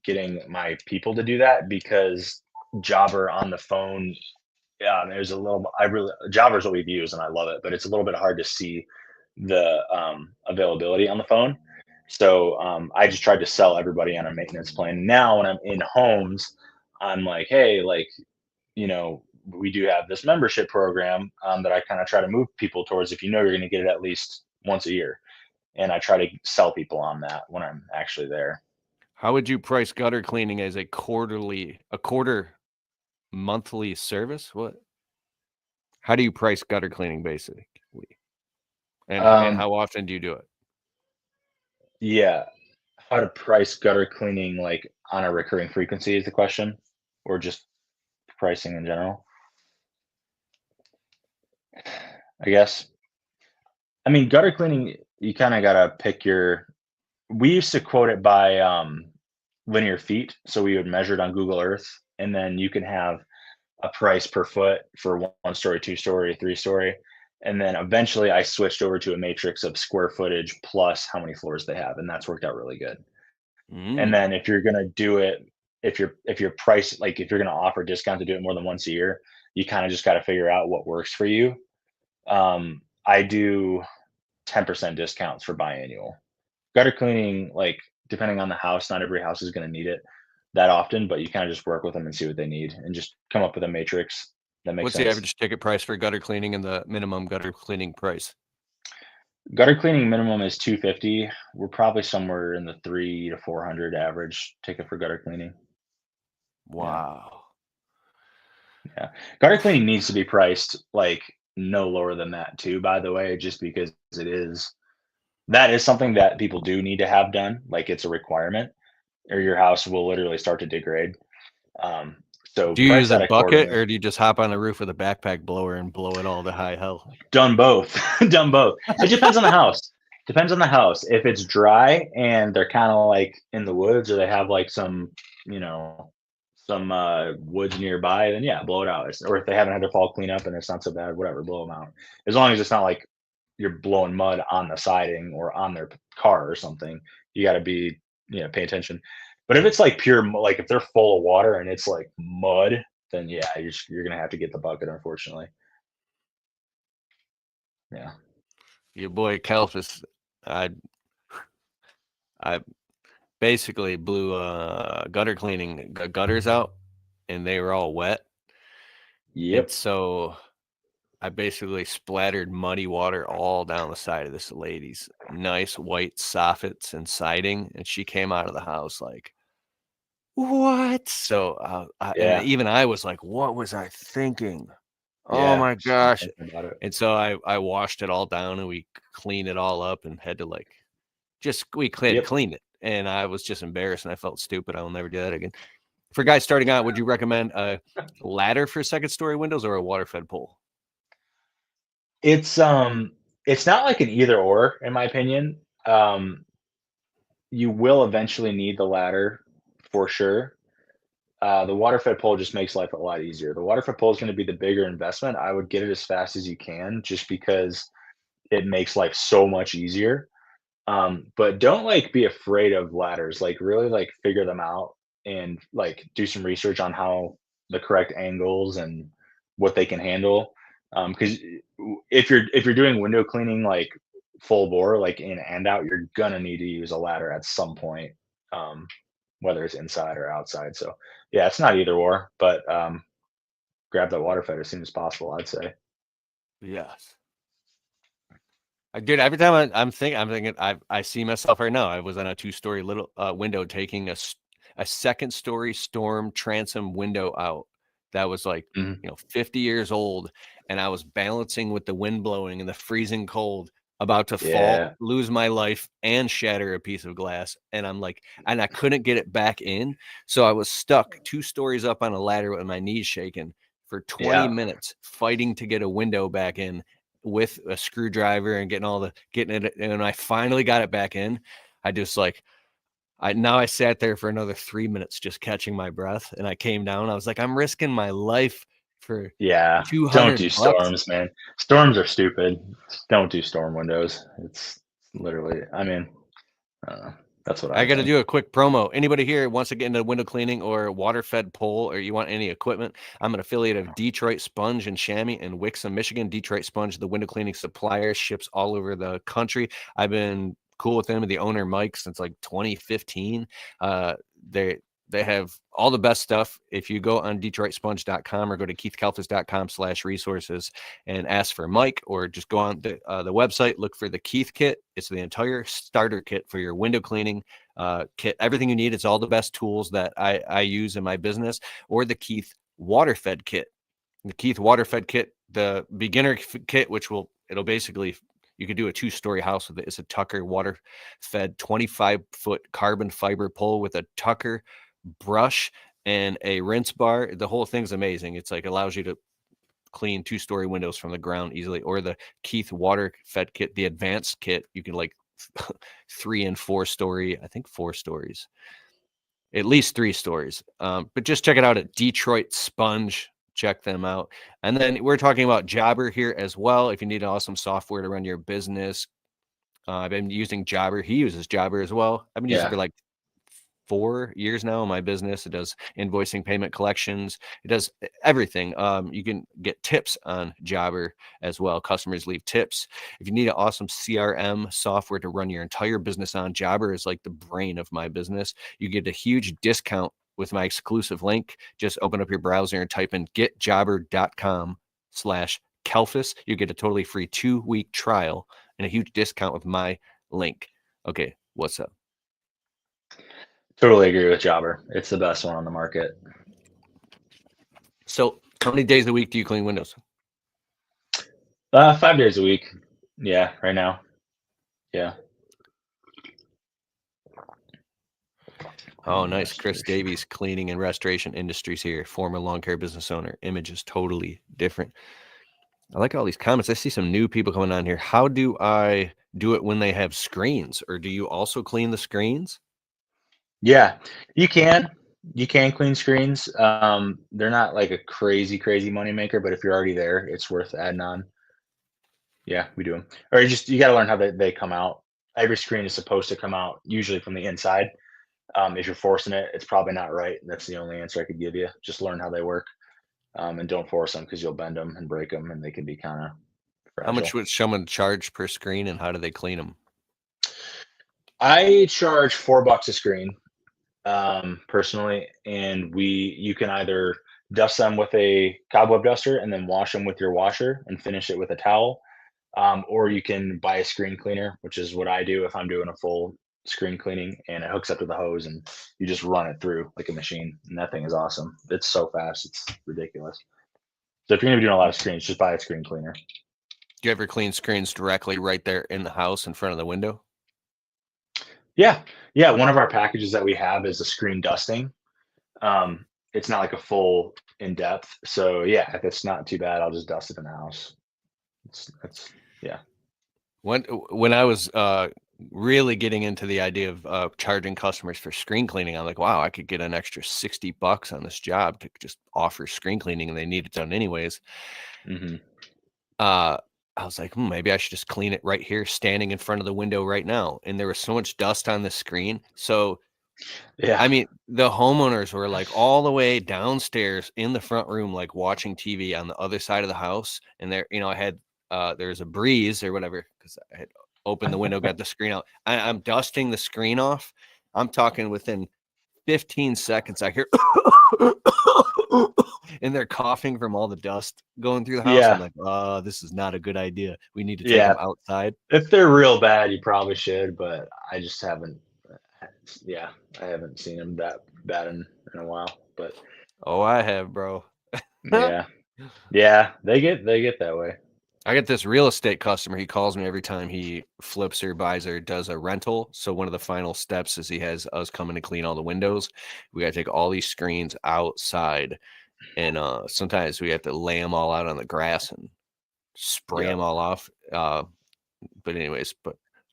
getting my people to do that because Jobber on the phone. Yeah, there's a little. Jobber is what we've used, and I love it, but it's a little bit hard to see the availability on the phone. So I just tried to sell everybody on a maintenance plan. Now, when I'm in homes, I'm like, hey, like we do have this membership program that I kind of try to move people towards. If you know you're going to get it at least once a year, and I try to sell people on that when I'm actually there.
How would you price gutter cleaning as a quarter monthly service? What? How do you price gutter cleaning basically? And
Um,
how often do you do it?
yeah, how to price gutter cleaning like on a recurring frequency is the question, or just pricing in general, I guess. I mean, gutter cleaning, you kind of gotta pick your. We used to quote it by linear feet, so we would measure it on Google Earth, and then you can have a price per foot for one story, two story, three story. And then eventually I switched over to a matrix of square footage plus how many floors they have, and that's worked out really good. And
Mm.
then if you're gonna do it, if you're price like if you're gonna offer a discount to do it more than once a year, you kind of just got to figure out what works for you. I do 10% discounts for biannual gutter cleaning. Like depending on the house, not every house is going to need it that often, but you kind of just work with them and see what they need, and just come up with a matrix that makes
What's the
sense.
average ticket price for gutter cleaning and the minimum gutter cleaning price?
Gutter cleaning minimum is 250. We're probably somewhere in the 3 to 400 average ticket for gutter cleaning. Yeah.
Wow.
Yeah. Gutter cleaning needs to be priced like no lower than that too, by the way, just because that is something that people do need to have done. Like it's a requirement, or your house will literally start to degrade. Um, so
Do you
price
use a
that
bucket
accordingly.
or do you just hop on the roof with a backpack blower and blow it all to high hell?
Done both. Done both. It depends on the house. Depends on the house. If it's dry and they're kind of like in the woods, or they have like some, you know, some woods nearby, then yeah, blow it out. Or if they haven't had their fall cleanup and it's not so bad, whatever, blow them out. As long as it's not like you're blowing mud on the siding or on their car or something, you got to be, pay attention. But if it's like like if they're full of water and it's like mud, then yeah, you're gonna have to get the bucket, unfortunately. Yeah.
Your boy Kelpis, I I basically blew gutter cleaning gutters out and they were all wet. And
Yep.
so I basically splattered muddy water all down the side of this lady's nice white soffits and siding. And she came out of the house like, what? So and
Yeah.
even I was like, what was I thinking? Oh
Yeah.
my
Just keep
gosh.
thinking about it.
And so I washed it all down and we cleaned it all up and had to like had to
Yep.
clean it. And I was just embarrassed and I felt stupid. I will never do that again. For guys starting out, would you recommend a ladder for second story windows or a water fed pole?
It's not like an either or, in my opinion. You will eventually need the ladder for sure. The water fed pole just makes life a lot easier. The water fed pole is going to be the bigger investment. I would get it as fast as you can, just because it makes life so much easier. But don't like be afraid of ladders. Like really like figure them out and like do some research on how the correct angles and what they can handle. Because if you're doing window cleaning like full bore, like in and out, you're gonna need to use a ladder at some point, um, whether it's inside or outside. So yeah, it's not either or, but grab that water fed as soon as possible, I'd say.
Yes. I did every time I'm thinking I see myself right now. I was on a 2-story little window taking a second story storm transom window out that was like,
Mhm.
50 years old, and I was balancing with the wind blowing and the freezing cold, about to fall,
Yeah.
lose my life, and shatter a piece of glass. And I'm like, and I couldn't get it back in. So I was stuck 2 stories up on a ladder with my knees shaking for 20
Yeah.
minutes fighting to get a window back in with a screwdriver and getting it. And when I finally got it back in, I just like, I sat there for another 3 minutes just catching my breath, and I came down. I was like, I'm risking my life for
Yeah, don't do
$200.
storms, man. Storms are stupid. Don't do storm windows. It's literally, I mean, I don't know. That's what
I
I
got to
think.
do a quick promo. Anybody here wants to get into window cleaning or water fed pole, or you want any equipment? I'm an affiliate of Detroit Sponge and Chamois in Wixom, Michigan. Detroit Sponge, the window cleaning supplier, ships all over the country. I've been cool with them and the owner Mike since like 2015. They they have all the best stuff. If you go on DetroitSponge.com or go to KeithKalfas.com/resources and ask for Mike, or just go on the website, look for the Keith kit. It's the entire starter kit for your window cleaning kit. Everything you need. It's all the best tools that I use in my business, or the Keith water fed kit. The Keith water fed kit, the beginner kit, which it'll basically, you could do a 2-story house with it. It's a Tucker water fed 25-foot carbon fiber pole with a Tucker brush and a rinse bar. The whole thing's amazing. It's like allows you to clean 2-story windows from the ground easily. Or the Keith water fed kit, the advanced kit, you can like 3 and 4 story, I think 4 stories, at least 3 stories. But just check it out at Detroit Sponge. check them out. And then we're talking about Jobber here as well. If you need awesome software to run your business, I've been using Jobber. He uses Jobber as well. I've been using it for like 4 years now in my business. It does invoicing, payment collections. It does everything. You can get tips on Jobber as well. Customers leave tips. If you need an awesome CRM software to run your entire business on, Jobber is like the brain of my business. You get a huge discount with my exclusive link. Just open up your browser and type in getjobber.com/Kelphus. You get a totally free 2-week trial and a huge discount with my link. Okay, what's up?
Totally agree with Jobber. It's the best one on the market.
So how many days a week do you clean windows?
5 days a week. Yeah, right now. Yeah.
Oh, nice. Chris Davies, cleaning and restoration industries here, former lawn care business owner. Image is totally different. I like all these comments. I see some new people coming on here. How do I do it when they have screens, or do you also clean the screens?
Yeah, you can. You can clean screens. They're not like a crazy money maker, but if you're already there, it's worth adding on. Yeah, we do them. Or you got to learn how they come out. Every screen is supposed to come out usually from the inside. If you're forcing it, it's probably not right. That's the only answer I could give you. Just learn how they work, and don't force them because you'll bend them and break them, and they can be kind of
How much
fragile.
would someone charge per screen, and how do they clean them?
I charge $4 a screen, personally, and you can either dust them with a cobweb duster and then wash them with your washer and finish it with a towel, or you can buy a screen cleaner, which is what I do if I'm doing a full screen cleaning, and it hooks up to the hose and you just run it through like a machine, and that thing is awesome. It's so fast, it's ridiculous. So if you're gonna be doing a lot of screens, just buy a screen cleaner.
Do you ever clean screens directly right there in the house in front of the window?
Yeah, yeah. One of our packages that we have is a screen dusting. It's not like a full in depth. So yeah, if it's not too bad, I'll just dust it in the house. It's yeah.
When I was really getting into the idea of charging customers for screen cleaning, I'm like, wow, I could get an extra $60 on this job to just offer screen cleaning, and they need it done anyways.
Hmm.
I was like, maybe I should just clean it right here, standing in front of the window right now. And there was so much dust on the screen. So,
Yeah.
I mean, the homeowners were like all the way downstairs in the front room, like watching TV on the other side of the house. And there, I had, there's a breeze or whatever, because I had opened the window, got the screen out. I'm dusting the screen off. I'm talking within 15 seconds, I hear, and they're coughing from all the dust going through the house. I'm
Yeah.
like, this is not a good idea. We need to take
Yeah.
them outside.
If they're real bad, you probably should, but I just haven't. Yeah, I haven't seen them that bad in a while. But
Oh, I have, bro.
yeah, yeah, they get that way.
I get this real estate customer. He calls me every time he flips or buys or does a rental. So one of the final steps is he has us coming to clean all the windows. We got to take all these screens outside, and sometimes we have to lay them all out on the grass and spray
Yeah,
them all off. But anyways,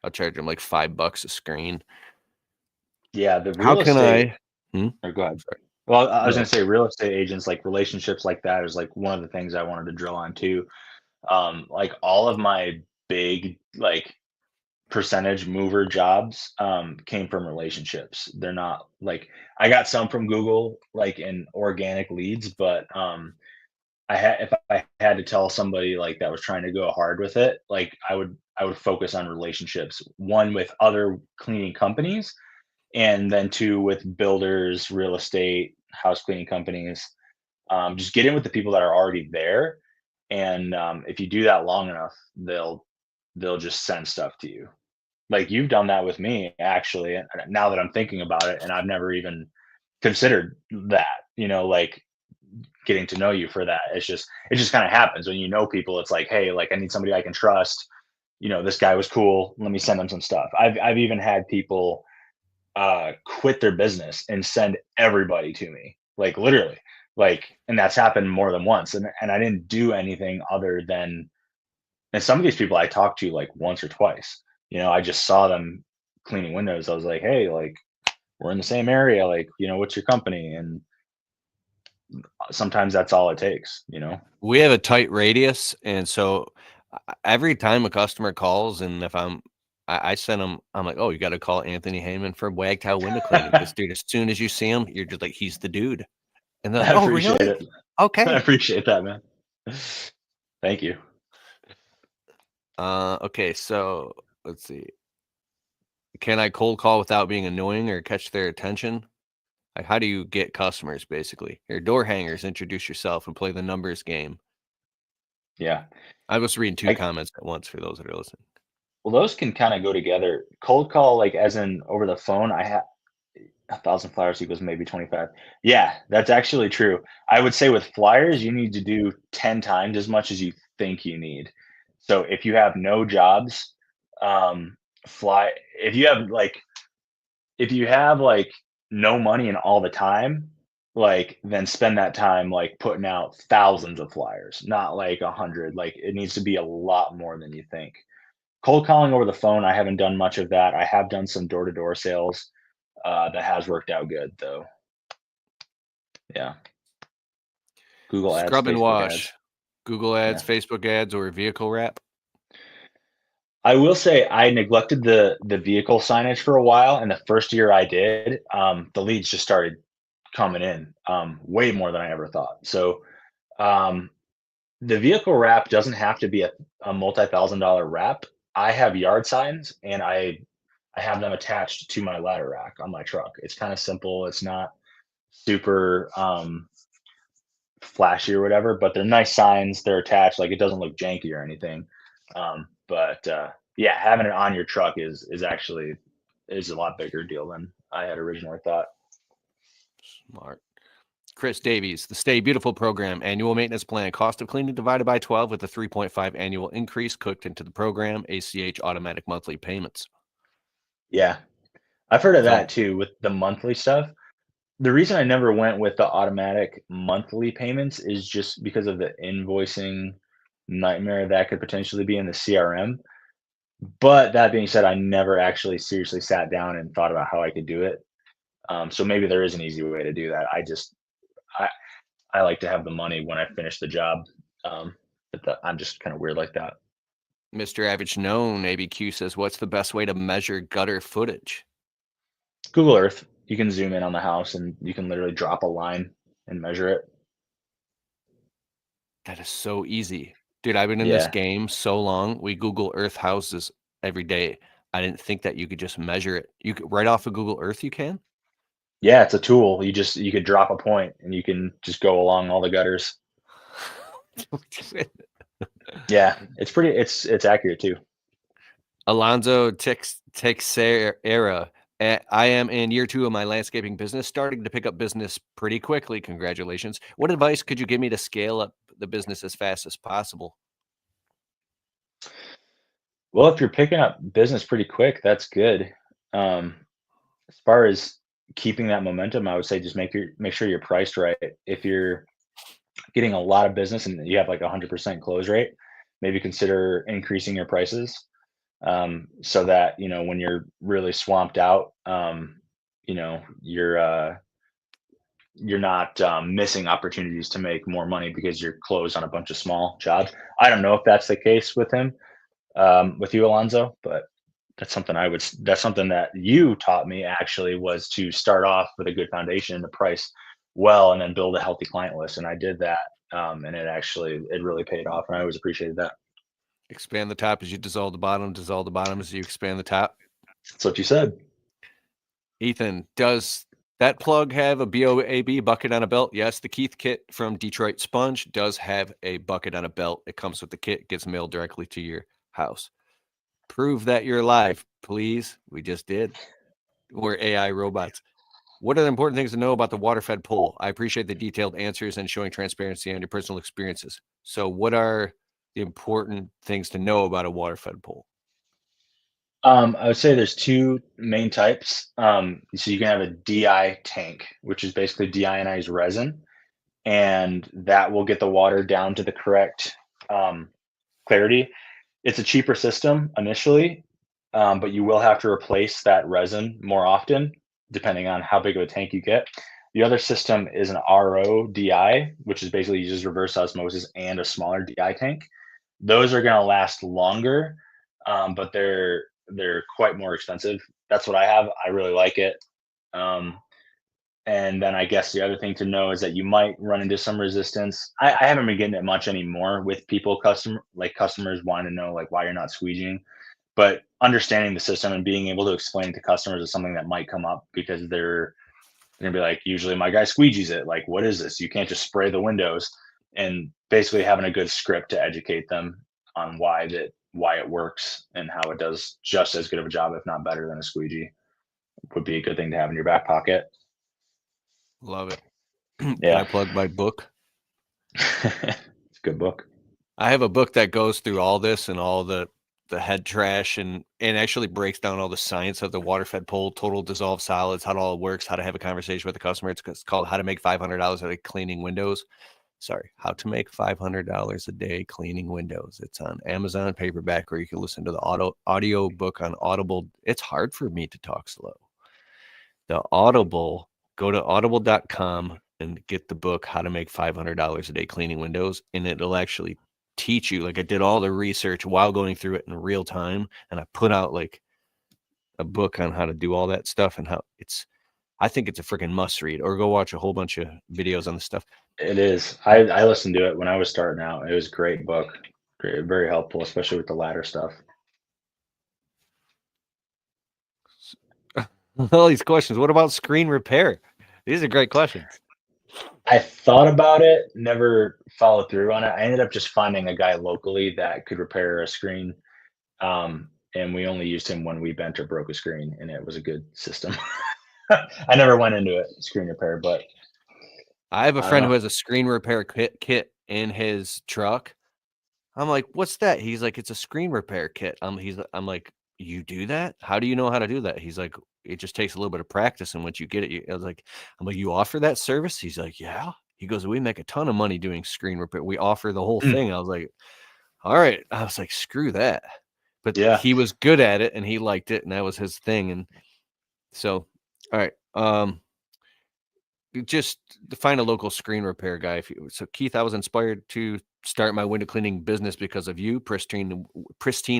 I'll charge him like $5 a screen.
yeah. The
How
real
can
estate.
I? Hmm?
Or go ahead. Well, I was
Go
gonna
ahead.
say real estate agents, like relationships like that is like one of the things I wanted to drill on too. Like all of my big like percentage mover jobs came from relationships. They're not like I got some from Google, like in organic leads, but if I had to tell somebody like that was trying to go hard with it, like I would focus on relationships. One with other cleaning companies, and then two with builders, real estate, house cleaning companies. Just get in with the people that are already there, and if you do that long enough, they'll just send stuff to you. Like you've done that with me, actually. And now that I'm thinking about it, and I've never even considered that, like getting to know you for that. It just kind of happens when you know people. It's like, hey, like I need somebody I can trust. This guy was cool. Let me send him some stuff. I've even had people quit their business and send everybody to me, like literally, like, and that's happened more than once. And I didn't do anything other than, and some of these people I talked to like once or twice. I just saw them cleaning windows. I was like, hey, like we're in the same area. Like, what's your company? And sometimes that's all it takes, you know?
We have a tight radius, and so every time a customer calls, and if I send them, I'm like, oh, you got to call Anthony Heyman for Wagtail window cleaning. This dude, as soon as you see him, you're just like, he's the dude. And they're like,
I
oh,
appreciate
really?
it. I
Okay.
appreciate that, man. Thank you.
Okay, so let's see. Can I cold call without being annoying or catch their attention? Like, how do you get customers, basically? Your door hangers, introduce yourself and play the numbers game.
Yeah.
I was reading 2
I
comments at once for those that are listening.
Well, those can kinda go together. Cold call, like, as in over the phone, I have 1,000 flyers equals maybe 25. Yeah, that's actually true. I would say with flyers, you need to do 10 times as much as you think you need. So if you have no jobs, um, fly if you have, like if you have, like, no money and all the time, like, then spend that time, like, putting out thousands of flyers, not like 100. Like, it needs to be a lot more than you think. Cold calling over the phone, I haven't done much of that. I have done some door-to-door sales, that has worked out good, though. Yeah. Google Ads,
Scrub and
Facebook ads.
wash. Google ads,
Yeah.
Facebook ads, or vehicle wrap.
I will say I neglected the vehicle signage for a while, and the first year I did, the leads just started coming in, way more than I ever thought. So, um, the vehicle wrap doesn't have to be a multi-thousand dollar wrap. I have yard signs, and I have them attached to my ladder rack on my truck. It's kinda simple. It's not super, flashy or whatever, but they're nice signs. They're attached, like, it doesn't look janky or anything. Yeah, having it on your truck is actually is a lot bigger deal than I had originally thought.
Smart. Chris Davies, the Stay Beautiful program, annual maintenance plan, cost of cleaning divided by 12 with a 3.5 annual increase cooked into the program, ACH automatic monthly payments.
Yeah, I've heard of
So
that too with the monthly stuff. The reason I never went with the automatic monthly payments is just because of the invoicing nightmare that could potentially be in the CRM. But that being said, I never actually seriously sat down and thought about how I could do it. So maybe there is an easy way to do that. I I like to have the money when I finish the job. I'm just kind of weird like that.
Mr. Average Known, ABQ says, what's the best way to measure gutter footage?
Google Earth, you can zoom in on the house and you can literally drop a line and measure it.
That is so easy. Dude, I've been in this
Yeah.
game so long. We Google Earth houses every day. I didn't think that you could just measure it. You could right off of Google Earth, you can?
Yeah, it's a tool. You could drop a point and you can just go along all the gutters. Yeah, it's accurate too.
Alonzo Texera. I am in year 2 of my landscaping business, starting to pick up business pretty quickly. Congratulations. What advice could you give me to scale up the business as fast as possible?
Well, if you're picking up business pretty quick, that's good. As far as keeping that momentum, I would say just make sure you're priced right. If you're getting a lot of business and you have like 100% close rate, maybe consider increasing your prices, so that when you're really swamped out, you know you're not missing opportunities to make more money because you're closed on a bunch of small jobs. I don't know if that's the case with him, with you, Alonzo, but that's something that you taught me actually, was to start off with a good foundation and to price well and then build a healthy client list. And I did that. And it really paid off. And I always appreciated that.
Expand the top as you dissolve the bottom as you expand the top.
That's what you said.
Ethan, does that plug have a BOAB bucket on a belt? Yes, the Keith kit from Detroit Sponge does have a bucket on a belt. It comes with the kit, gets mailed directly to your house. Prove that you're alive, please. We just did. We're AI robots. What are the important things to know about the water-fed pool? I appreciate the detailed answers and showing transparency on your personal experiences. So what are the important things to know about a water-fed pool?
I would say there's two main types. So you can have a DI tank, which is basically deionized resin, and that will get the water down to the correct clarity. It's a cheaper system initially, but you will have to replace that resin more often, depending on how big of a tank you get. The other system is an RODI, which is basically uses reverse osmosis and a smaller DI tank. Those are going to last longer, but they're quite more expensive. That's what I have. I really like it. Um, and then I guess the other thing to know is that you might run into some resistance. I haven't been getting it much anymore with people, customers wanting to know like why you're not squeegeeing, but understanding the system and being able to explain to customers is something that might come up because they're gonna be like, usually my guy squeegees it. Like, what is this? You can't just spray the windows. And basically having a good script to educate them on why it works and how it does just as good of a job, if not better than a squeegee, would be a good thing to have in your back pocket.
Love it. Can I
Yeah.
plug my book?
It's a good book.
I have a book that goes through all this and all the head trash and actually breaks down all the science of the water fed pole, total dissolved solids, how it all works, how to have a conversation with the customer. It's called How to Make $500 a Day Cleaning Windows. Sorry, How to Make $500 a Day Cleaning Windows. It's on Amazon paperback, or you can listen to the audio book on Audible. It's hard for me to talk slow. The Audible, go to audible.com and get the book How to Make $500 a Day Cleaning Windows, and it'll actually teach you. Like, I did all the research while going through it in real time, and I put out like a book on how to do all that stuff and how I think it's a freaking must read, or go watch a whole bunch of videos on the stuff.
It is. I listened to it when I was starting out. It was a great book. Great, very helpful, especially with the ladder stuff.
All these questions. What about screen repair? These are great questions.
I thought about it, never followed through on it. I ended up just finding a guy locally that could repair a screen. And we only used him when we bent or broke a screen, and it was a good system. I never went into it, screen repair, but
I have a
I don't
friend who
know.
has a screen repair kit in his truck. I'm like, what's that? He's like, it's a screen repair kit. I'm like, you do that? How do you know how to do that? He's like, it just takes a little bit of practice. And once you get it, I'm like, you offer that service? He's like, yeah. He goes, we make a ton of money doing screen repair. We offer the whole thing. I was like, all right. I was like, screw that. But
Yeah.
he was good at it and he liked it, and that was his thing. And so, all right. Just to find a local screen repair guy. So Keith, I was inspired to start my window cleaning business because of you. Pristine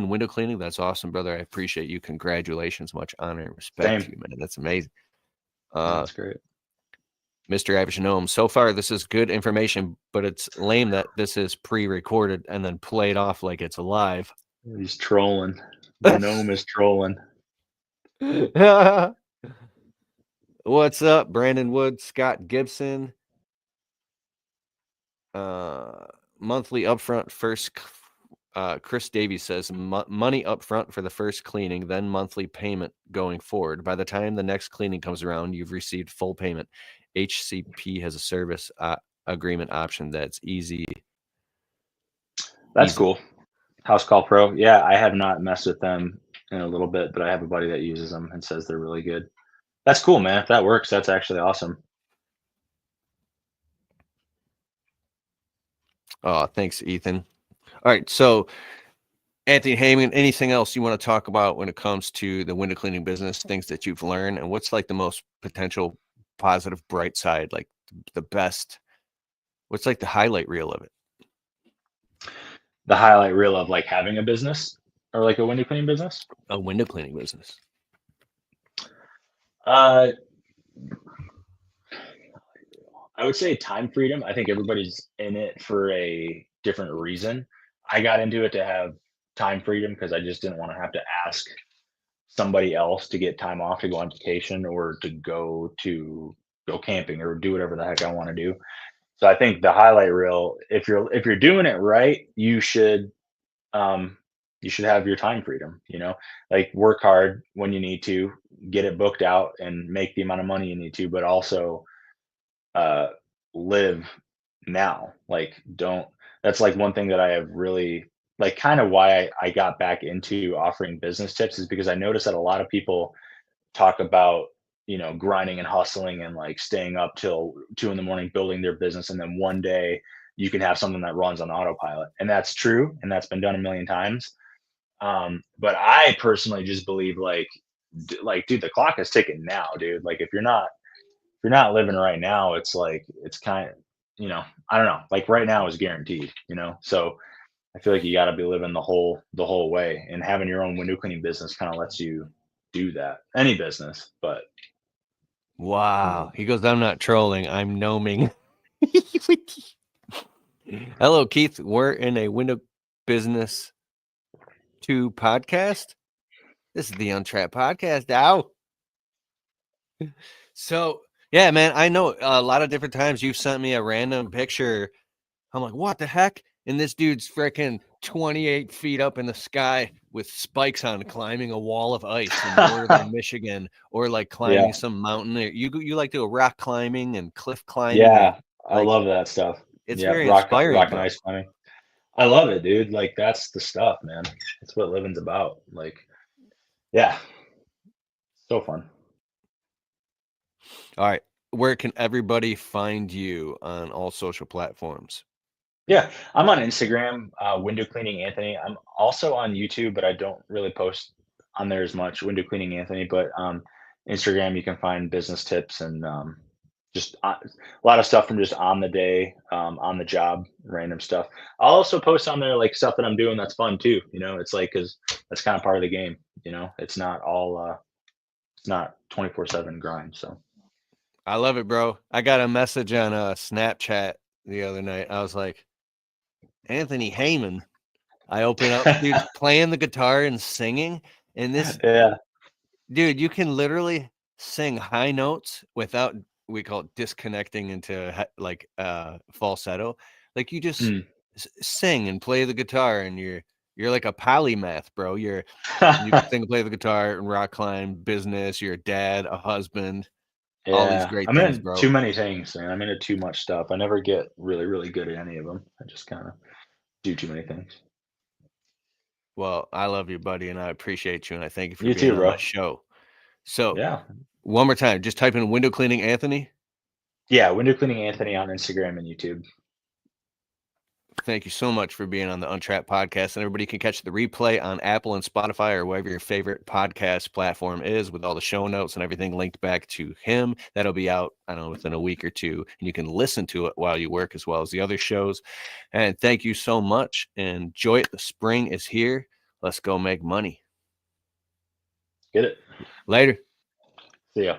window cleaning. That's awesome, brother. I appreciate you. Congratulations. Much honor and respect to
Same.
you, man. That's amazing.
That's great.
Mr. Avishnome, so far this is good information, but it's lame that this is pre-recorded and then played off like it's live.
He's trolling. The gnome is trolling.
What's up, Brandon Wood, Scott Gibson? Monthly upfront first. Chris Davies says money upfront for the first cleaning, then monthly payment going forward. By the time the next cleaning comes around, you've received full payment. HCP has a service agreement option that's easy.
That's cool. House Call Pro. Yeah, I have not messed with them in a little bit, but I have a buddy that uses them and says they're really good. That's cool, man. If that works, that's actually awesome.
Oh, thanks, Ethan. All right, so Anthony Heyman, anything else you want to talk about when it comes to the window cleaning business, things that you've learned, and what's like the most potential positive bright side, like the best, what's like the highlight reel of it?
The highlight reel of like having a business or like a window cleaning business?
A window cleaning business.
I would say time freedom. I think everybody's in it for a different reason. I got into it to have time freedom because I just didn't want to have to ask somebody else to get time off to go on vacation or to go camping or do whatever the heck I want to do. So I think the highlight reel, if you're doing it right, you should have your time freedom, like work hard when you need to, get it booked out and make the amount of money you need to, but also uh live now. Like don't That's like one thing that I have really like kind of why I got back into offering business tips is because I noticed that a lot of people talk about grinding and hustling and like staying up till 2 in the morning building their business, and then one day you can have something that runs on autopilot, and that's true and that's been done a million times. But I personally just believe like dude, the clock is ticking now, dude. Like if you're not you're not living right now, it's like it's kind of, I don't know. Like right now is guaranteed, So I feel like you got to be living the whole way, and having your own window cleaning business kind of lets you do that. Any business, but
Wow. He goes, I'm not trolling. I'm gnoming. Hello, Keith. We're in a window business 2 podcast. This is the Untrapped Podcast. Ow. So, yeah, man, I know a lot of different times you've sent me a random picture. I'm like, what the heck? And this dude's freaking 28 feet up in the sky with spikes on, climbing a wall of ice in northern Michigan, or like climbing some mountain. You like to do rock climbing and cliff climbing.
Yeah, I
like,
love that stuff.
It's
Yeah,
very
rock
inspiring.
and ice climbing. I love it, dude. Like that's the stuff, man. That's what living's about. Like, yeah, so fun.
All right. Where can everybody find you on all social platforms?
Yeah, I'm on Instagram, Window Cleaning Anthony. I'm also on YouTube, but I don't really post on there as much. Window Cleaning Anthony, but Instagram you can find business tips and just a lot of stuff from just on the day, on the job, random stuff. I'll also post on there like stuff that I'm doing that's fun too. It's like because that's kind of part of the game. It's not all it's not 24/7 grind. So
I love it, bro. I got a message on Snapchat the other night. I was like, Anthony Heyman. I open up, dude, playing the guitar and singing. And this, dude, you can literally sing high notes without, we call it disconnecting into like falsetto. Like you just sing and play the guitar, and you're like a polymath, bro. You can sing and play the guitar and rock climb, business. You're a dad, a husband. All these great
I'm
things,
in
bro.
too many things, man. I'm into too much stuff. I never get really, really good at any of them. I just kind of do too many things.
Well, I love you, buddy, and I appreciate you, and I thank you for
You
being
too,
on
bro.
my show. So,
Yeah.
one more time, just type in Window Cleaning Anthony.
Yeah, Window Cleaning Anthony on Instagram and YouTube.
Thank you so much for being on the Untrapped Podcast. And everybody can catch the replay on Apple and Spotify or wherever your favorite podcast platform is, with all the show notes and everything linked back to him. That'll be out, I don't know, within a week or two. And you can listen to it while you work as well as the other shows. And thank you so much. Enjoy it. The spring is here. Let's go make money.
Get it.
Later.
See ya.